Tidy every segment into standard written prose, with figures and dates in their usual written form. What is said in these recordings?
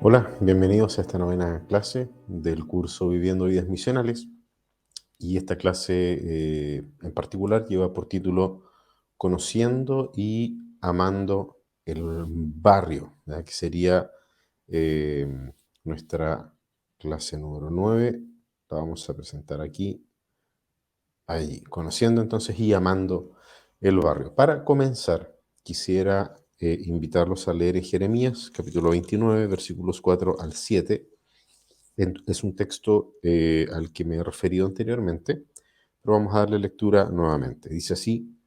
Hola, bienvenidos a esta novena clase del curso Viviendo Vidas Misionales. Y esta clase en particular lleva por título Conociendo y amando el barrio, ¿verdad? Que sería eh, nuestra clase número 9. La vamos a presentar aquí, ahí, conociendo entonces y amando el barrio. Para comenzar, quisiera invitarlos a leer en Jeremías, capítulo 29, versículos 4 al 7. Es un texto al que me he referido anteriormente, pero vamos a darle lectura nuevamente. Dice así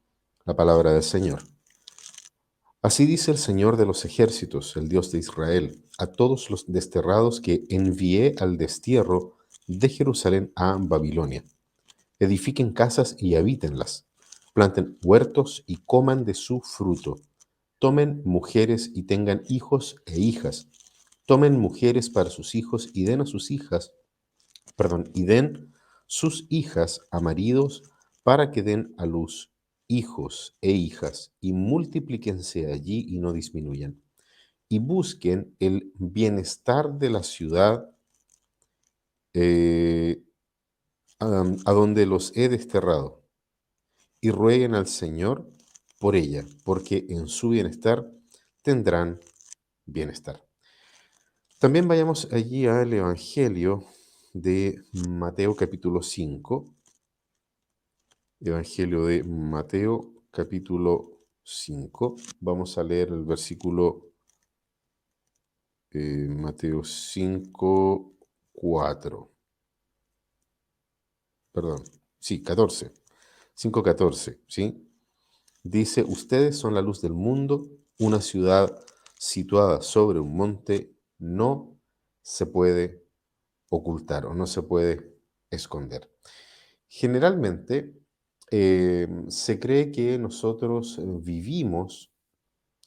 la palabra del Señor. Así dice el Señor de los ejércitos, el Dios de Israel, a todos los desterrados que envié al destierro de Jerusalén a Babilonia. Edifiquen casas y habítenlas, planten huertos y coman de su fruto. Tomen mujeres y tengan hijos e hijas. Tomen mujeres para sus hijos y den a sus hijas, y den sus hijas a maridos para que den a luz hijos e hijas y multiplíquense allí y no disminuyan. Y busquen el bienestar de la ciudad eh, a donde los he desterrado y rueguen al Señor por ella, porque en su bienestar tendrán bienestar. También vayamos allí al Evangelio de Mateo capítulo 5. Evangelio de Mateo, capítulo 5. Vamos a leer el versículo Mateo 5, 4. Perdón, sí, 14. 5, 14, ¿sí? Dice, ustedes son la luz del mundo, una ciudad situada sobre un monte no se puede ocultar o no se puede esconder. Generalmente se cree que nosotros vivimos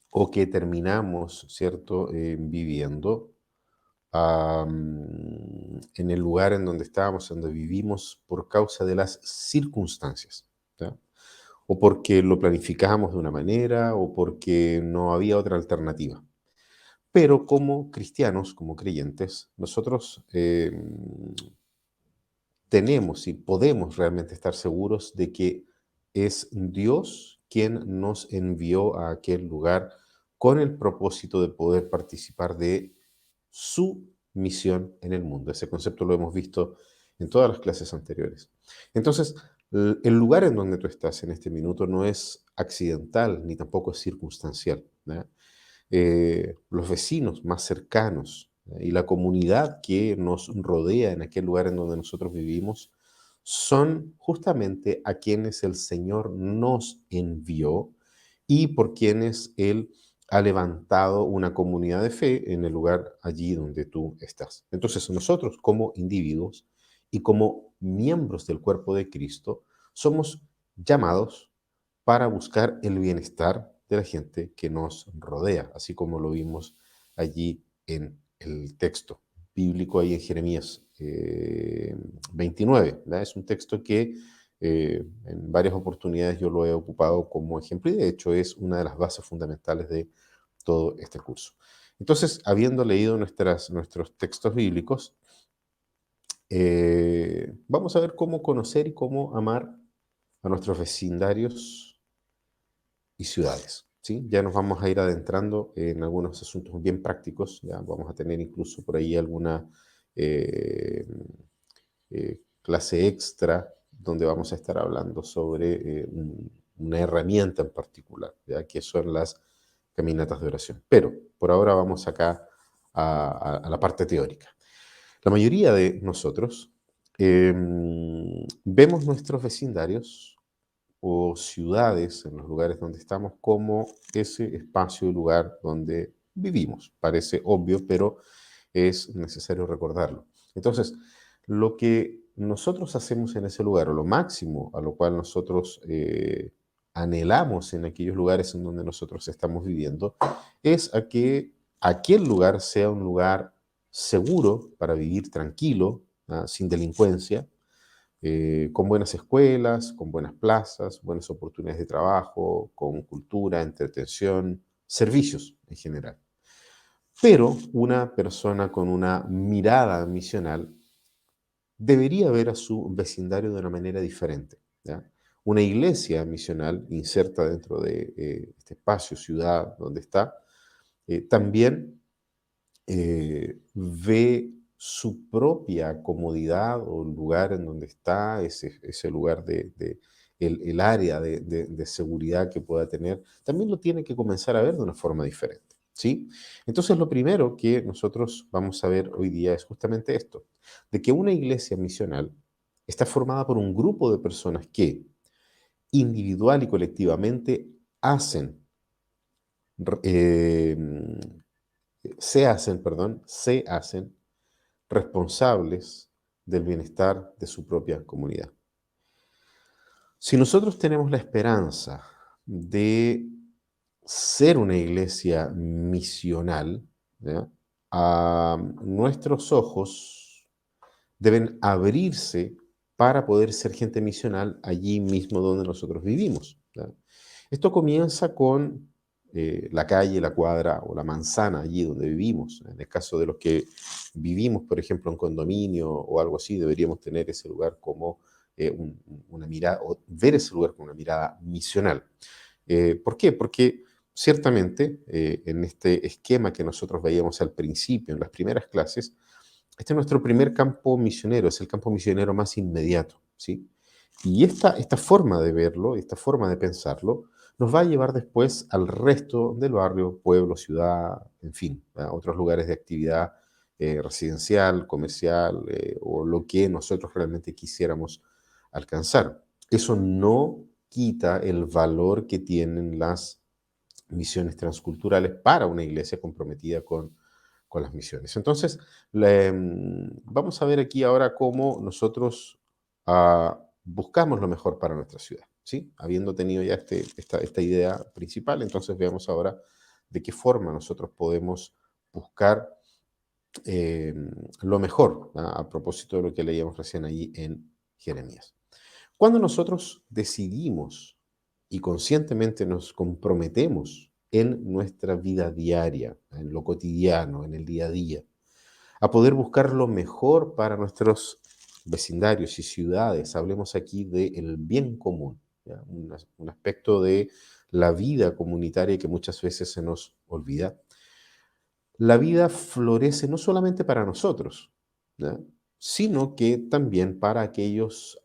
o que terminamos, ¿cierto?, viviendo en el lugar en donde estábamos, en donde vivimos por causa de las circunstancias, ¿ya? O porque lo planificamos de una manera o porque no había otra alternativa. Pero como cristianos, como creyentes, nosotros tenemos y podemos realmente estar seguros de que es Dios quien nos envió a aquel lugar con el propósito de poder participar de su misión en el mundo. Ese concepto lo hemos visto en todas las clases anteriores. Entonces, el lugar en donde tú estás en este minuto no es accidental ni tampoco es circunstancial, ¿ya? Los vecinos más cercanos y la comunidad que nos rodea en aquel lugar en donde nosotros vivimos son justamente a quienes el Señor nos envió y por quienes Él ha levantado una comunidad de fe en el lugar allí donde tú estás. Entonces nosotros como individuos y como miembros del cuerpo de Cristo somos llamados para buscar el bienestar de la gente que nos rodea, así como lo vimos allí en el texto bíblico, ahí en Jeremías 29. ¿Verdad? Es un texto que en varias oportunidades yo lo he ocupado como ejemplo y de hecho es una de las bases fundamentales de todo este curso. Entonces, habiendo leído nuestros textos bíblicos, vamos a ver cómo conocer y cómo amar a nuestros vecindarios y ciudades, ¿sí? Ya nos vamos a ir adentrando en algunos asuntos bien prácticos, ya vamos a tener incluso por ahí alguna eh, clase extra donde vamos a estar hablando sobre una herramienta en particular, ya que son las caminatas de oración. Pero por ahora vamos acá a la parte teórica. La mayoría de nosotros vemos nuestros vecindarios o ciudades en los lugares donde estamos como ese espacio y lugar donde vivimos. Parece obvio, pero es necesario recordarlo. Entonces, lo que nosotros hacemos en ese lugar, o lo máximo a lo cual nosotros anhelamos en aquellos lugares en donde nosotros estamos viviendo, es a que aquel lugar sea un lugar seguro para vivir tranquilo, sin delincuencia, con buenas escuelas, con buenas plazas, buenas oportunidades de trabajo, con cultura, entretención, servicios en general. Pero una persona con una mirada misional debería ver a su vecindario de una manera diferente, ¿ya? Una iglesia misional inserta dentro de este espacio, ciudad, donde está, también ve su propia comodidad o el lugar en donde está, ese lugar el área de seguridad que pueda tener, también lo tiene que comenzar a ver de una forma diferente, ¿sí? Entonces, lo primero que nosotros vamos a ver hoy día es justamente esto, de que una iglesia misional está formada por un grupo de personas que individual y colectivamente hacen, eh, se hacen responsables del bienestar de su propia comunidad. Si nosotros tenemos la esperanza de ser una iglesia misional, ¿ya? Nuestros ojos deben abrirse para poder ser gente misional allí mismo donde nosotros vivimos, ¿ya? Esto comienza con la calle, la cuadra o la manzana allí donde vivimos. En el caso de los que vivimos, por ejemplo, en condominio o algo así, deberíamos tener ese lugar como una mirada, o ver ese lugar con una mirada misional. ¿Por qué? Porque ciertamente en este esquema que nosotros veíamos al principio, en las primeras clases, este es nuestro primer campo misionero, es el campo misionero más inmediato, ¿sí? Y esta forma de verlo, esta forma de pensarlo, nos va a llevar después al resto del barrio, pueblo, ciudad, en fin, a otros lugares de actividad residencial, comercial o lo que nosotros realmente quisiéramos alcanzar. Eso no quita el valor que tienen las misiones transculturales para una iglesia comprometida con las misiones. Entonces, vamos a ver aquí ahora cómo nosotros buscamos lo mejor para nuestra ciudad, ¿sí? Habiendo tenido ya esta idea principal, entonces veamos ahora de qué forma nosotros podemos buscar eh, lo mejor, a propósito de lo que leíamos recién ahí en Jeremías. Cuando nosotros decidimos y conscientemente nos comprometemos en nuestra vida diaria, en lo cotidiano, en el día a día, a poder buscar lo mejor para nuestros vecindarios y ciudades, hablemos aquí del bien común, ¿ya? Un aspecto de la vida comunitaria que muchas veces se nos olvida. La vida florece no solamente para nosotros, ¿ya? Sino que también para aquellos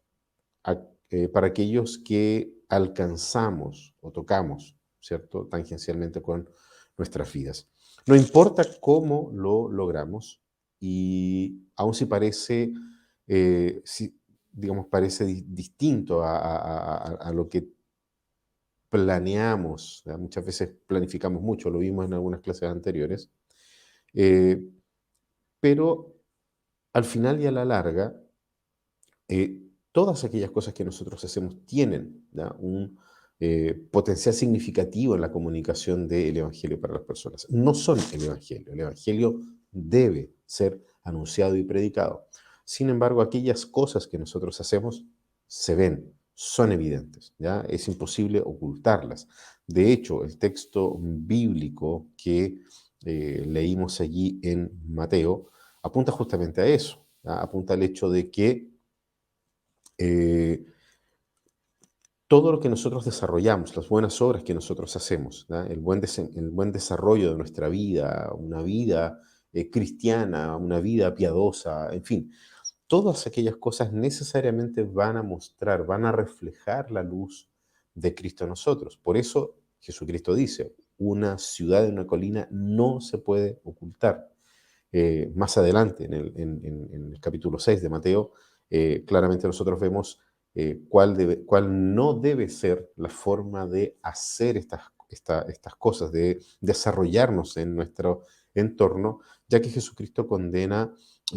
que alcanzamos o tocamos, ¿cierto? Tangencialmente con nuestras vidas. No importa cómo lo logramos y aun si parece, digamos, parece distinto a lo que planeamos, ¿ya? Muchas veces planificamos mucho, lo vimos en algunas clases anteriores, eh, pero al final y a la larga, todas aquellas cosas que nosotros hacemos tienen, ¿ya? Un potencial significativo en la comunicación del Evangelio para las personas. No son el Evangelio debe ser anunciado y predicado. Sin embargo, aquellas cosas que nosotros hacemos se ven, son evidentes, ¿ya? Es imposible ocultarlas. De hecho, el texto bíblico que leímos allí en Mateo apunta justamente a eso, ¿ya? Apunta al hecho de que eh, todo lo que nosotros desarrollamos, las buenas obras que nosotros hacemos, ¿ya? El buen desarrollo de nuestra vida, una vida cristiana, una vida piadosa, en fin, todas aquellas cosas necesariamente van a mostrar, van a reflejar la luz de Cristo en nosotros. Por eso Jesucristo dice, una ciudad en una colina no se puede ocultar. Más adelante, en el capítulo 6 de Mateo, claramente nosotros vemos cuál no debe ser la forma de hacer estas cosas, de desarrollarnos en nuestro entorno, ya que Jesucristo condena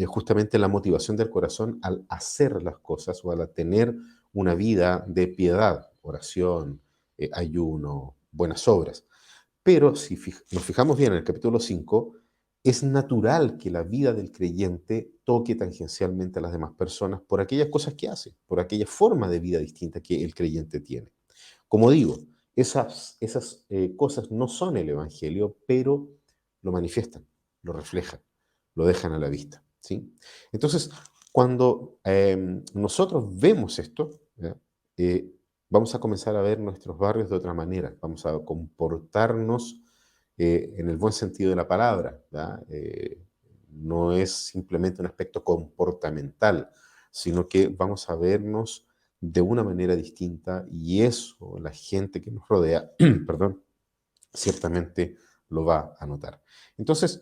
justamente la motivación del corazón al hacer las cosas o al tener una vida de piedad, oración, ayuno, buenas obras. Pero si nos fijamos bien en el capítulo 5, es natural que la vida del creyente toque tangencialmente a las demás personas por aquellas cosas que hace, por aquella forma de vida distinta que el creyente tiene. Como digo, esas cosas no son el Evangelio, pero lo manifiestan. lo reflejan, lo dejan a la vista, ¿sí? Entonces, cuando nosotros vemos esto, ¿ya? Eh, vamos a comenzar a ver nuestros barrios de otra manera, vamos a comportarnos en el buen sentido de la palabra, ¿ya? No es simplemente un aspecto comportamental, sino que vamos a vernos de una manera distinta y eso la gente que nos rodea, perdón, ciertamente lo va a notar. Entonces,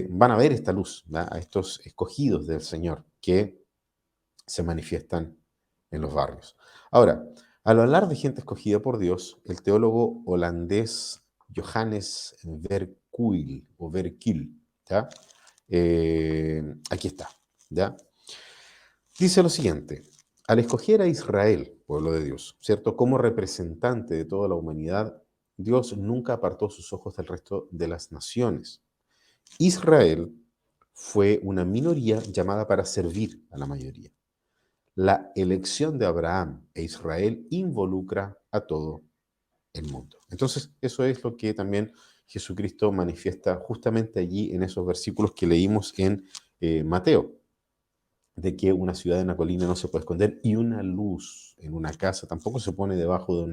van a ver esta luz, ¿ya? A estos escogidos del Señor que se manifiestan en los barrios. Ahora, al hablar de gente escogida por Dios, el teólogo holandés Johannes Verkuil o Verkil, ¿ya? Aquí está, ¿ya? Dice lo siguiente: al escoger a Israel, pueblo de Dios, ¿cierto? Como representante de toda la humanidad, Dios nunca apartó sus ojos del resto de las naciones. Israel fue una minoría llamada para servir a la mayoría. La elección de Abraham e Israel involucra a todo el mundo. Entonces, eso es lo que también Jesucristo manifiesta justamente allí en esos versículos que leímos en Mateo, de que una ciudad en una colina no se puede esconder y una luz en una casa tampoco se pone debajo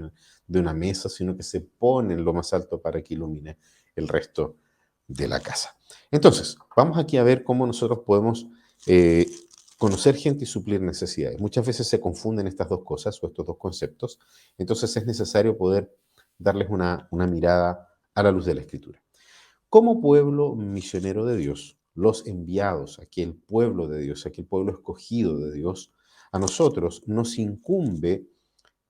de una mesa, sino que se pone en lo más alto para que ilumine el resto de la casa. Entonces, vamos aquí a ver cómo nosotros podemos eh, conocer gente y suplir necesidades. Muchas veces se confunden estas dos cosas o estos dos conceptos, entonces es necesario poder darles una mirada a la luz de la Escritura. Como pueblo misionero de Dios, los enviados, aquel pueblo de Dios, aquel pueblo escogido de Dios, a nosotros nos incumbe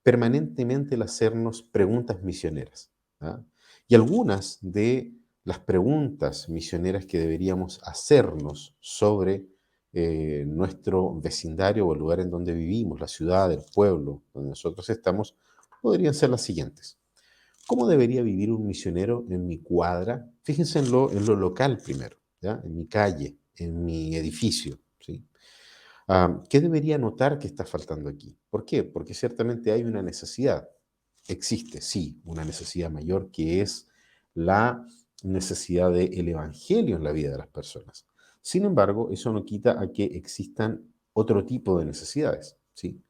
permanentemente el hacernos preguntas misioneras. ¿Ah? Y algunas de las preguntas misioneras que deberíamos hacernos sobre nuestro vecindario o el lugar en donde vivimos, la ciudad, el pueblo donde nosotros estamos, podrían ser las siguientes. ¿Cómo debería vivir un misionero en mi cuadra? Fíjense en lo local primero, ¿ya? En mi calle, en mi edificio, ¿sí? ¿Qué debería notar que está faltando aquí? ¿Por qué? Porque ciertamente hay una necesidad. Existe, sí, una necesidad mayor que es la necesidad del evangelio en la vida de las personas. Sin embargo, eso no quita a que existan otro tipo de necesidades, ¿sí?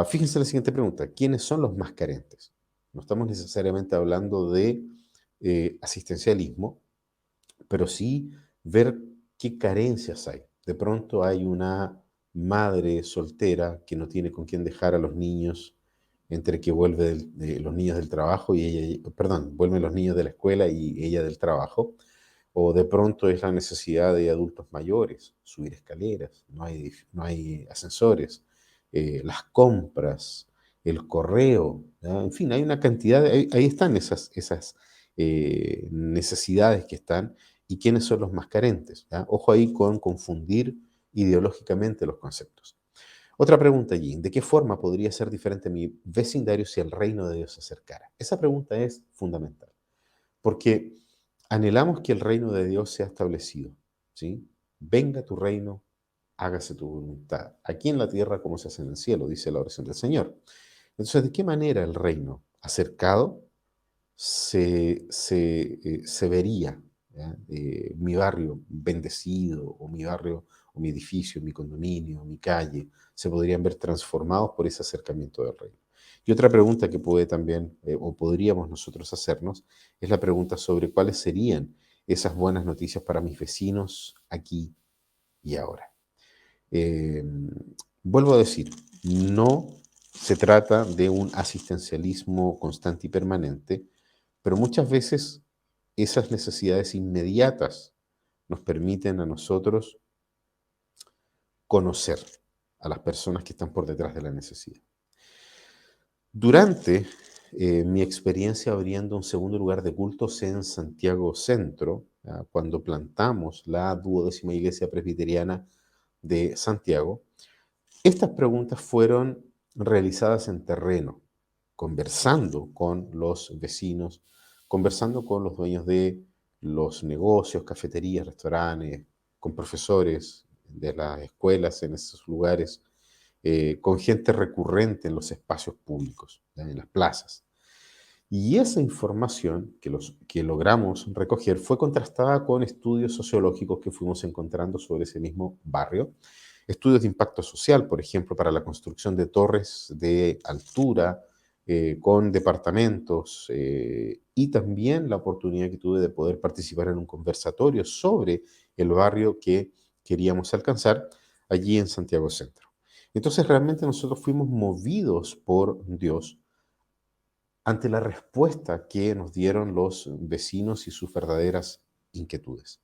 Fíjense la siguiente pregunta: ¿quiénes son los más carentes? No estamos necesariamente hablando de asistencialismo, pero sí ver qué carencias hay. De pronto hay una madre soltera que no tiene con quién dejar a los niños entre que vuelve los niños del trabajo y ella, perdón, vuelven los niños de la escuela y ella del trabajo. O de pronto es la necesidad de adultos mayores, subir escaleras, no hay ascensores, las compras, el correo, ¿ya? En fin, hay una cantidad, ahí están esas necesidades que están y quiénes son los más carentes, ¿ya? Ojo ahí con confundir ideológicamente los conceptos. Otra pregunta allí: ¿de qué forma podría ser diferente mi vecindario si el reino de Dios se acercara? Esa pregunta es fundamental, porque anhelamos que el reino de Dios sea establecido, ¿sí? Venga tu reino, hágase tu voluntad, aquí en la tierra como se hace en el cielo, dice la oración del Señor. Entonces, ¿de qué manera el reino acercado se vería, ¿ya? Mi barrio bendecido, o mi barrio, o mi edificio, mi condominio, mi calle, se podrían ver transformados por ese acercamiento del reino? Y otra pregunta que puede también, o podríamos nosotros hacernos, es la pregunta sobre cuáles serían esas buenas noticias para mis vecinos aquí y ahora. Eh, Vuelvo a decir, no se trata de un asistencialismo constante y permanente, pero muchas veces esas necesidades inmediatas nos permiten a nosotros conocer a las personas que están por detrás de la necesidad. Durante mi experiencia abriendo un segundo lugar de cultos en Santiago Centro, cuando plantamos la 12ª Iglesia Presbiteriana de Santiago, estas preguntas fueron realizadas en terreno, conversando con los vecinos, conversando con los dueños de los negocios, cafeterías, restaurantes, con profesores de las escuelas en esos lugares, con gente recurrente en los espacios públicos, ¿ya? En las plazas. Y esa información que logramos recoger fue contrastada con estudios sociológicos que fuimos encontrando sobre ese mismo barrio. Estudios de impacto social, por ejemplo, para la construcción de torres de altura con departamentos y también la oportunidad que tuve de poder participar en un conversatorio sobre el barrio que queríamos alcanzar allí en Santiago Centro. Entonces realmente nosotros fuimos movidos por Dios ante la respuesta que nos dieron los vecinos y sus verdaderas inquietudes.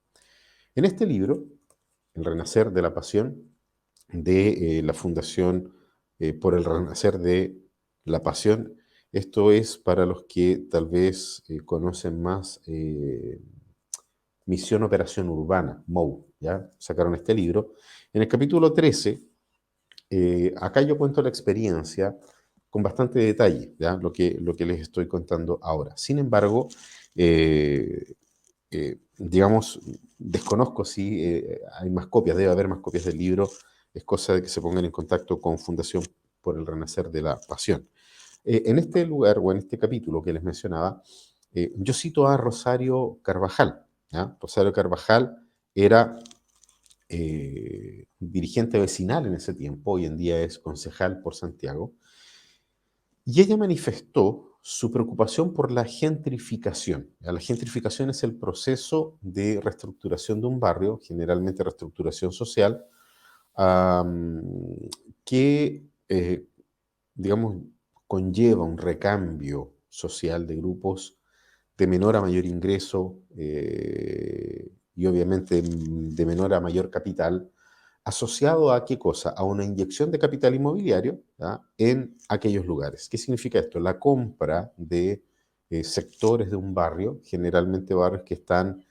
En este libro, El Renacer de la Pasión, de la Fundación por el Renacer de la Pasión, esto es para los que tal vez conocen más Misión Operación Urbana, MOU, ¿ya? Sacaron este libro. En el capítulo 13 acá yo cuento la experiencia con bastante detalle, ¿ya? Lo que les estoy contando ahora. Sin embargo, eh, digamos, desconozco si hay más copias, debe haber más copias del libro, es cosa de que se pongan en contacto con Fundación por el Renacer de la Pasión. En este lugar o en este capítulo que les mencionaba, yo cito a Rosario Carvajal, ¿ya? Rosario Carvajal era dirigente vecinal en ese tiempo, hoy en día es concejal por Santiago, y ella manifestó su preocupación por la gentrificación. Ya, la gentrificación es el proceso de reestructuración de un barrio, generalmente reestructuración social, am, que, digamos, conlleva un recambio social de grupos de menor a mayor ingreso y obviamente de menor a mayor capital, asociado a qué cosa? A una inyección de capital inmobiliario, ¿ya? En aquellos lugares. ¿Qué significa esto? La compra de sectores de un barrio, generalmente barrios que están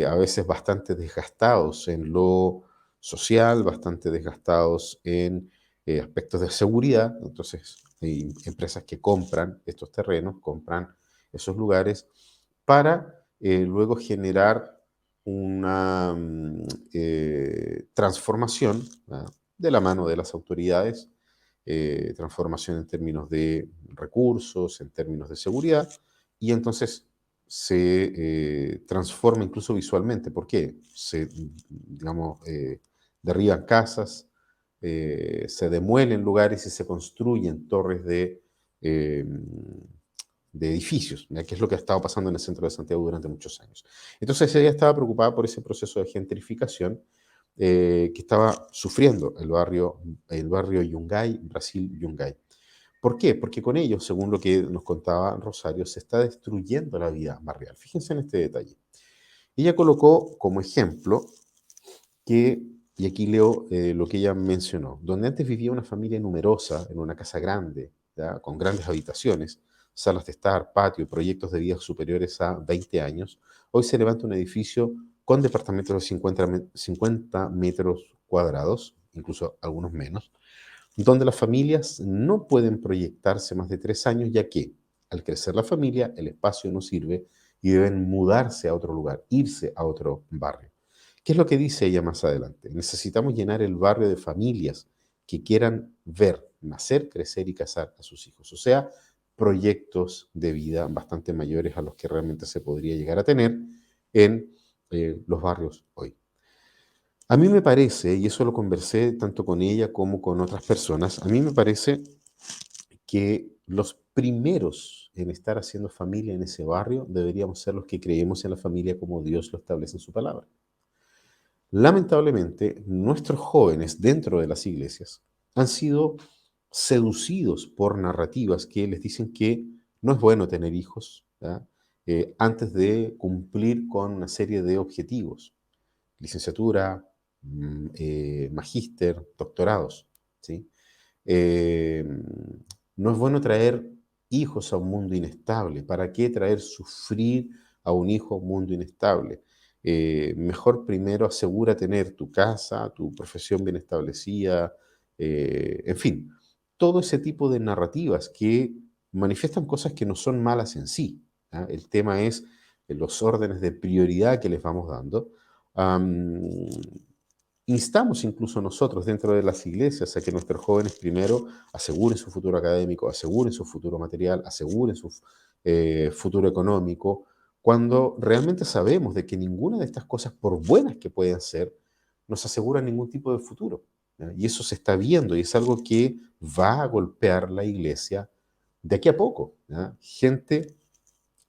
a veces bastante desgastados en lo social, bastante desgastados en aspectos de seguridad. Entonces, hay empresas que compran estos terrenos, compran esos lugares para luego generar una transformación, ¿verdad? De la mano de las autoridades, transformación en términos de recursos, en términos de seguridad, y entonces se transforma incluso visualmente. ¿Por qué? Se, digamos, derriban casas, se demuelen lugares y se construyen torres eh, de edificios, ¿ya? Que es lo que ha estado pasando en el centro de Santiago durante muchos años. Entonces ella estaba preocupada por ese proceso de gentrificación que estaba sufriendo el barrio Yungay, Brasil Yungay. ¿Por qué? Porque con ello, según lo que nos contaba Rosario, se está destruyendo la vida barrial. Fíjense en este detalle. Ella colocó como ejemplo que, y aquí leo lo que ella mencionó, donde antes vivía una familia numerosa en una casa grande, ¿ya? Con grandes habitaciones, salas de estar, patio, proyectos de vida superiores a 20 años, hoy se levanta un edificio con departamentos de 50 metros cuadrados, incluso algunos menos, donde las familias no pueden proyectarse más de 3 años, ya que al crecer la familia el espacio no sirve y deben mudarse a otro lugar, irse a otro barrio. ¿Qué es lo que dice ella más adelante? Necesitamos llenar el barrio de familias que quieran ver, nacer, crecer y casar a sus hijos. O sea, proyectos de vida bastante mayores a los que realmente se podría llegar a tener en los barrios hoy. A mí me parece, y eso lo conversé tanto con ella como con otras personas, a mí me parece que los primeros en estar haciendo familia en ese barrio deberíamos ser los que creemos en la familia como Dios lo establece en su palabra. Lamentablemente, nuestros jóvenes dentro de las iglesias han sido seducidos por narrativas que les dicen que no es bueno tener hijos, ¿ya? Antes de cumplir con una serie de objetivos, licenciatura, magíster, doctorados, ¿sí? Eh, no es bueno traer hijos a un mundo inestable. ¿Para qué traer sufrir a un hijo a un mundo inestable? Mejor primero asegura tener tu casa, tu profesión bien establecida, en fin, todo ese tipo de narrativas que manifiestan cosas que no son malas en sí. ¿Ah? El tema es los órdenes de prioridad que les vamos dando. Am, Instamos incluso nosotros dentro de las iglesias a que nuestros jóvenes primero aseguren su futuro académico, aseguren su futuro material, aseguren futuro económico, cuando realmente sabemos de que ninguna de estas cosas, por buenas que puedan ser, nos asegura ningún tipo de futuro. ¿Ya? Y eso se está viendo y es algo que va a golpear la iglesia de aquí a poco. ¿Ya? Gente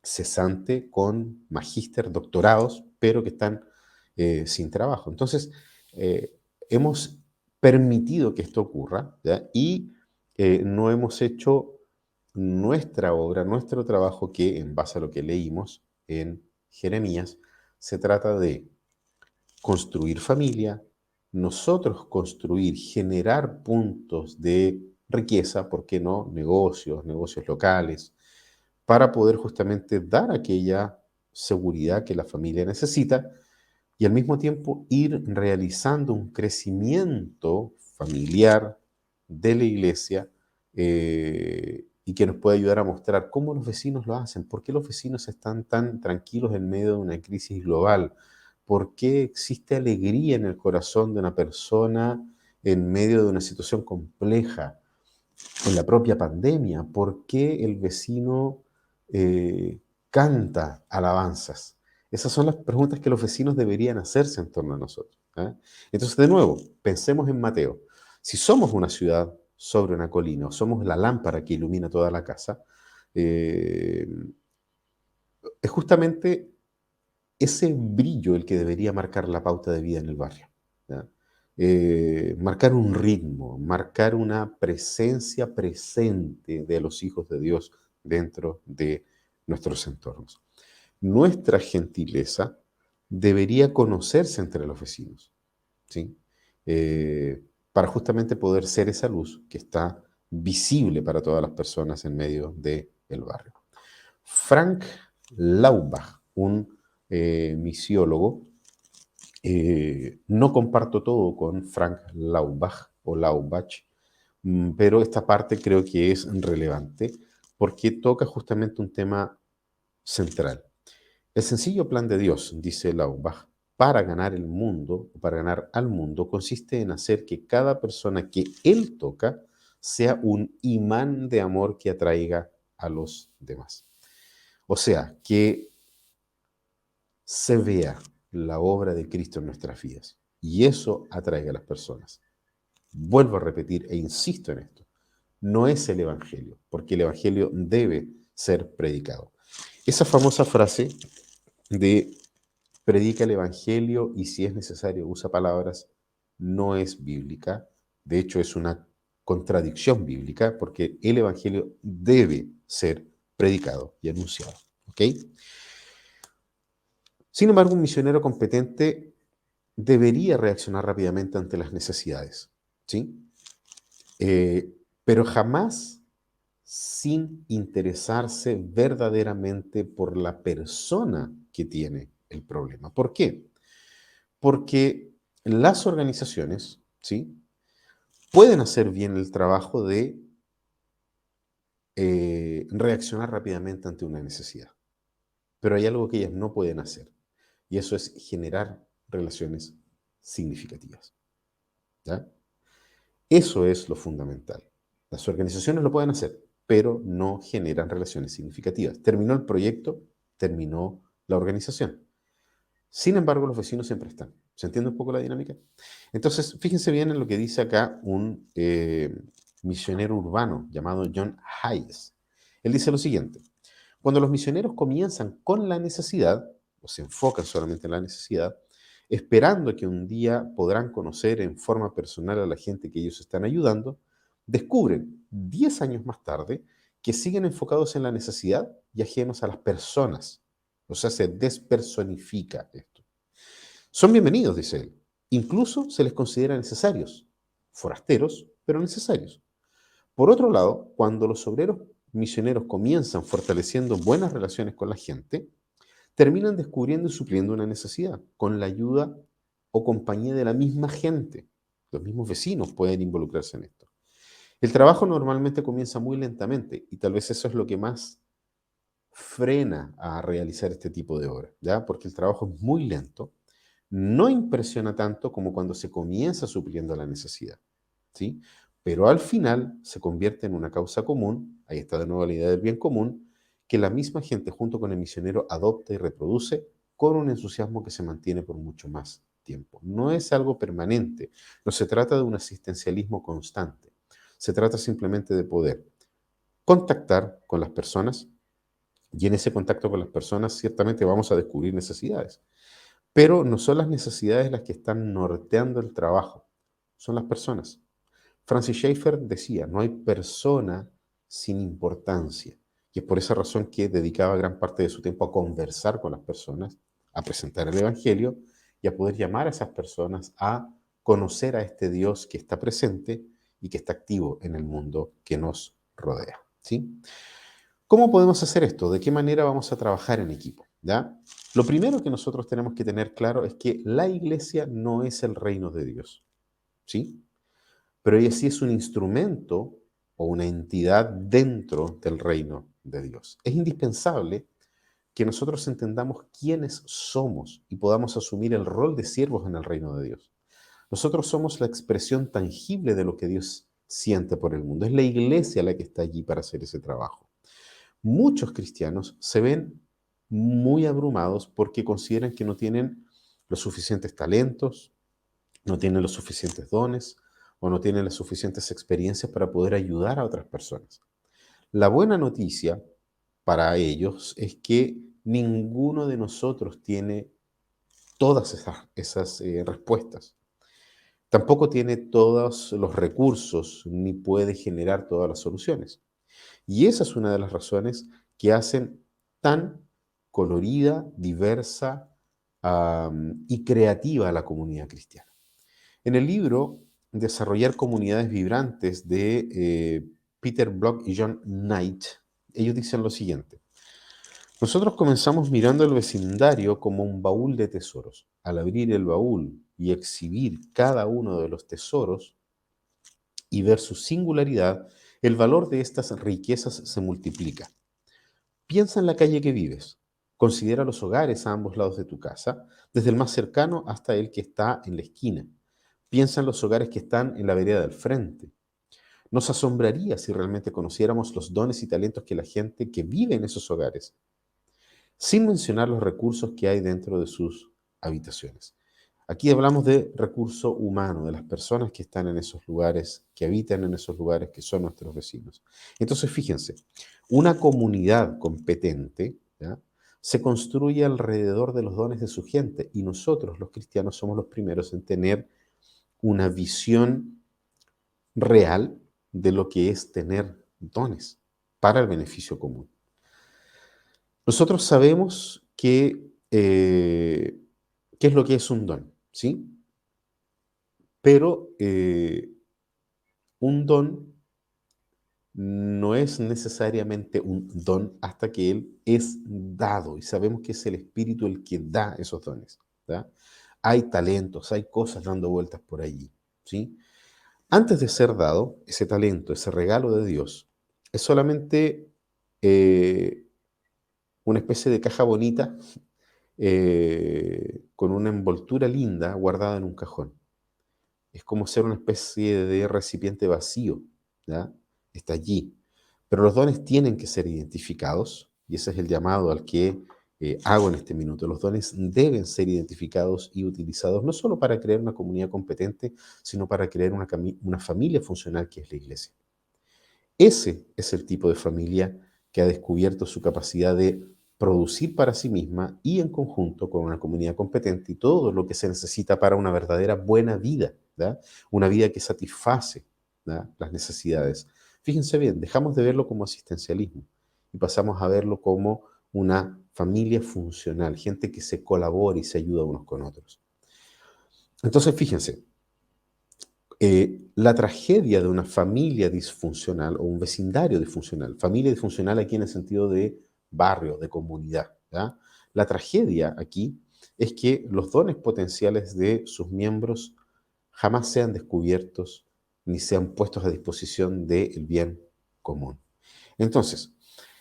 cesante con magíster, doctorados, pero que están sin trabajo. Entonces, hemos permitido que esto ocurra, ¿ya? Y no hemos hecho nuestra obra, nuestro trabajo, que en base a lo que leímos en Jeremías, se trata de construir familia, nosotros construir, generar puntos de riqueza, ¿por qué no? Negocios, negocios locales, para poder justamente dar aquella seguridad que la familia necesita y al mismo tiempo ir realizando un crecimiento familiar de la iglesia, y que nos puede ayudar a mostrar cómo los vecinos lo hacen, por qué los vecinos están tan tranquilos en medio de una crisis global, por qué existe alegría en el corazón de una persona en medio de una situación compleja, en la propia pandemia, por qué el vecino canta alabanzas. Esas son las preguntas que los vecinos deberían hacerse en torno a nosotros. ¿Ah? Entonces, de nuevo, pensemos en Mateo. Si somos una ciudad sobre una colina o somos la lámpara que ilumina toda la casa, eh, es justamente ese brillo el que debería marcar la pauta de vida en el barrio. ¿Ya? Marcar un ritmo, marcar una presencia presente de los hijos de Dios dentro de nuestros entornos. Nuestra gentileza debería conocerse entre los vecinos, ¿sí? Para justamente poder ser esa luz que está visible para todas las personas en medio del barrio. Frank Laubach, un misiólogo, no comparto todo con Frank Laubach o Laubach, pero esta parte creo que es relevante porque toca justamente un tema central. El sencillo plan de Dios, dice Laubach, para ganar el mundo, para ganar al mundo, consiste en hacer que cada persona que Él toca sea un imán de amor que atraiga a los demás. O sea, que se vea la obra de Cristo en nuestras vidas y eso atraiga a las personas. Vuelvo a repetir e insisto en esto. No es el Evangelio, porque el Evangelio debe ser predicado. Esa famosa frase de predica el Evangelio y si es necesario usa palabras, no es bíblica. De hecho, es una contradicción bíblica porque el Evangelio debe ser predicado y anunciado. ¿Ok? Sin embargo, un misionero competente debería reaccionar rápidamente ante las necesidades, ¿sí? Pero jamás sin interesarse verdaderamente por la persona que tiene el problema. ¿Por qué? Porque las organizaciones, ¿sí? Pueden hacer bien el trabajo de reaccionar rápidamente ante una necesidad, pero hay algo que ellas no pueden hacer, y eso es generar relaciones significativas. ¿Ya? Eso es lo fundamental. Las organizaciones lo pueden hacer, pero no generan relaciones significativas. Terminó el proyecto, terminó la organización. Sin embargo, los vecinos siempre están. ¿Se entiende un poco la dinámica? Entonces, fíjense bien en lo que dice acá un misionero urbano llamado John Hayes. Él dice lo siguiente: cuando los misioneros comienzan con la necesidad, o se enfocan solamente en la necesidad, esperando que un día podrán conocer en forma personal a la gente que ellos están ayudando, descubren 10 años más tarde que siguen enfocados en la necesidad y ajenos a las personas. O sea, se despersonifica esto. Son bienvenidos, dice él. Incluso se les considera necesarios, forasteros, pero necesarios. Por otro lado, cuando los obreros misioneros comienzan fortaleciendo buenas relaciones con la gente, terminan descubriendo y supliendo una necesidad con la ayuda o compañía de la misma gente. Los mismos vecinos pueden involucrarse en esto. El trabajo normalmente comienza muy lentamente y tal vez eso es lo que más frena a realizar este tipo de obra, ¿ya? Porque el trabajo es muy lento, no impresiona tanto como cuando se comienza supliendo la necesidad, ¿sí? Pero al final se convierte en una causa común, ahí está de nuevo la idea del bien común, que la misma gente junto con el misionero adopta y reproduce con un entusiasmo que se mantiene por mucho más tiempo. No es algo permanente, no se trata de un asistencialismo constante, se trata simplemente de poder contactar con las personas y en ese contacto con las personas ciertamente vamos a descubrir necesidades, pero no son las necesidades las que están norteando el trabajo, son las personas. Francis Schaeffer decía, no hay persona sin importancia. Y es por esa razón que dedicaba gran parte de su tiempo a conversar con las personas, a presentar el Evangelio y a poder llamar a esas personas a conocer a este Dios que está presente y que está activo en el mundo que nos rodea. ¿Sí? ¿Cómo podemos hacer esto? ¿De qué manera vamos a trabajar en equipo? ¿Ya? Lo primero que nosotros tenemos que tener claro es que la iglesia no es el reino de Dios. ¿Sí? Pero ella sí es un instrumento o una entidad dentro del reino de Dios. Es indispensable que nosotros entendamos quiénes somos y podamos asumir el rol de siervos en el reino de Dios. Nosotros somos la expresión tangible de lo que Dios siente por el mundo. Es la iglesia la que está allí para hacer ese trabajo. Muchos cristianos se ven muy abrumados porque consideran que no tienen los suficientes talentos, no tienen los suficientes dones o no tienen las suficientes experiencias para poder ayudar a otras personas. La buena noticia para ellos es que ninguno de nosotros tiene todas esas respuestas. Tampoco tiene todos los recursos ni puede generar todas las soluciones. Y esa es una de las razones que hacen tan colorida, diversa y creativa a la comunidad cristiana. En el libro Desarrollar comunidades vibrantes de Peter Block y John Knight, ellos dicen lo siguiente. Nosotros comenzamos mirando el vecindario como un baúl de tesoros. Al abrir el baúl y exhibir cada uno de los tesoros y ver su singularidad, el valor de estas riquezas se multiplica. Piensa en la calle que vives. Considera los hogares a ambos lados de tu casa, desde el más cercano hasta el que está en la esquina. Piensa en los hogares que están en la vereda del frente. Nos asombraría si realmente conociéramos los dones y talentos que la gente que vive en esos hogares, sin mencionar los recursos que hay dentro de sus habitaciones. Aquí hablamos de recurso humano, de las personas que están en esos lugares, que habitan en esos lugares, que son nuestros vecinos. Entonces, fíjense, una comunidad competente, ¿ya?, se construye alrededor de los dones de su gente y nosotros, los cristianos, somos los primeros en tener una visión real de lo que es tener dones para el beneficio común. Nosotros sabemos qué es lo que es un don, ¿sí? Pero un don no es necesariamente un don hasta que él es dado y sabemos que es el Espíritu el que da esos dones, ¿ya? Hay talentos, hay cosas dando vueltas por allí, ¿sí? Antes de ser dado, ese talento, ese regalo de Dios, es solamente eh, una especie de caja bonita con una envoltura linda guardada en un cajón. Es como ser una especie de recipiente vacío, ¿ya? Está allí. Pero los dones tienen que ser identificados, y ese es el llamado al que hago en este minuto. Los dones deben ser identificados y utilizados no solo para crear una comunidad competente, sino para crear una familia funcional que es la iglesia. Ese es el tipo de familia que ha descubierto su capacidad de producir para sí misma y en conjunto con una comunidad competente y todo lo que se necesita para una verdadera buena vida, ¿verdad? Una vida que satisface, ¿verdad?, las necesidades. Fíjense bien, dejamos de verlo como asistencialismo y pasamos a verlo como una familia funcional, gente que se colabora y se ayuda unos con otros. Entonces, fíjense, la tragedia de una familia disfuncional o un vecindario disfuncional, familia disfuncional aquí en el sentido de barrio, de comunidad, ¿ya? La tragedia aquí es que los dones potenciales de sus miembros jamás sean descubiertos ni sean puestos a disposición del bien común. Entonces,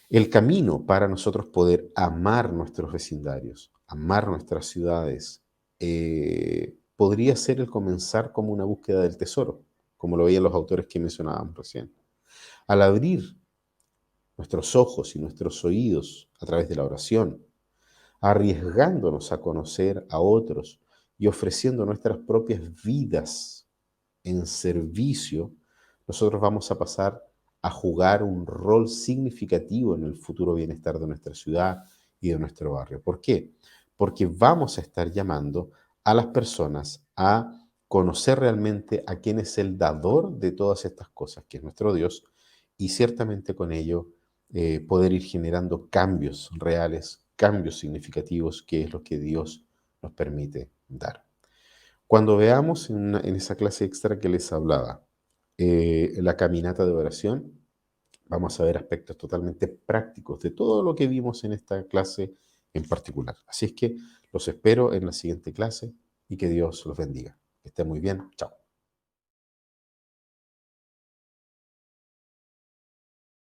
el camino para nosotros poder amar nuestros vecindarios, amar nuestras ciudades, podría ser el comenzar como una búsqueda del tesoro, como lo veían los autores que mencionábamos recién. Al abrir nuestros ojos y nuestros oídos a través de la oración, arriesgándonos a conocer a otros y ofreciendo nuestras propias vidas en servicio, nosotros vamos a pasar a jugar un rol significativo en el futuro bienestar de nuestra ciudad y de nuestro barrio. ¿Por qué? Porque vamos a estar llamando a las personas a conocer realmente a quién es el dador de todas estas cosas, que es nuestro Dios, y ciertamente con ello poder ir generando cambios reales, cambios significativos, que es lo que Dios nos permite dar. Cuando veamos en esa clase extra que les hablaba, la caminata de oración, vamos a ver aspectos totalmente prácticos de todo lo que vimos en esta clase en particular. Así es que los espero en la siguiente clase y que Dios los bendiga. Que estén muy bien. Chao.